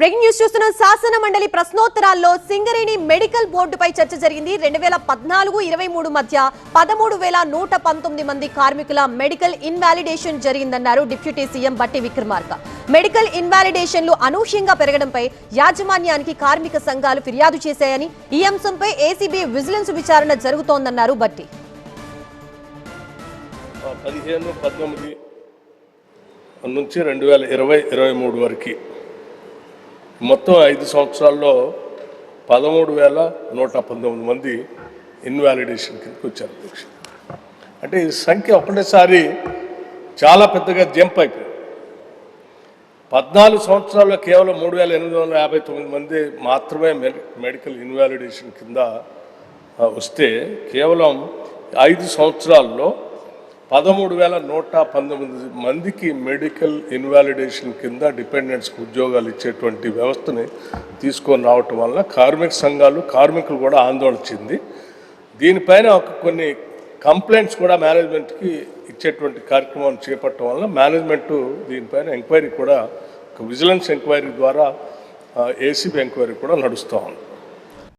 Breaking news చూస్తున్న శాసన మండలి ప్రశ్నోత్తరాల్లో సింగరేణి మెడికల్ బోర్డుపై చర్చ జరిగింది. 2014-23 మధ్య 13,119 మంది కార్మికుల మెడికల్ ఇన్వాలిడేషన్ జరిగిందన్నారు డిప్యూటీ సీఎం బట్టి విక్రమార్క. మెడికల్ ఇన్వాలిడేషన్లు అనూహ్యంగా పెరగడంపై యాజమాన్యానికి కార్మిక సంఘాలు ఫిర్యాదు చేశాయని, ఈ అంశంపై ఏసీబీ విజిలెన్స్ విచారణ జరుగుతోందన్నారు బట్టి. 15-19 నుంచి 2020-23 వరకు మొత్తం 5 సంవత్సరాల్లో 13,119 మంది ఇన్వాలిడేషన్ కిందకి వచ్చారు. అంటే ఈ సంఖ్య ఒకటేసారి చాలా పెద్దగా జంప్ అయిపోయింది. 14 సంవత్సరాల్లో కేవలం 3,859 మంది మాత్రమే మెడికల్ ఇన్వాలిడేషన్ కింద వస్తే, కేవలం 5 సంవత్సరాల్లో 13,119 మందికి మెడికల్ ఇన్వాలిడేషన్ కింద డిపెండెంట్స్కి ఉద్యోగాలు ఇచ్చేటువంటి వ్యవస్థని తీసుకొని రావటం వల్ల కార్మిక సంఘాలు, కార్మికులు కూడా ఆందోళన చెంది దీనిపైన కొన్ని కంప్లైంట్స్ కూడా మేనేజ్మెంట్కి ఇచ్చేటువంటి కార్యక్రమాన్ని చేపట్టడం వల్ల మేనేజ్మెంటు దీనిపైన ఎంక్వైరీ కూడా, విజిలెన్స్ ఎంక్వైరీ ద్వారా ఏసీబీ ఎంక్వైరీ కూడా నడుస్తూ ఉంది.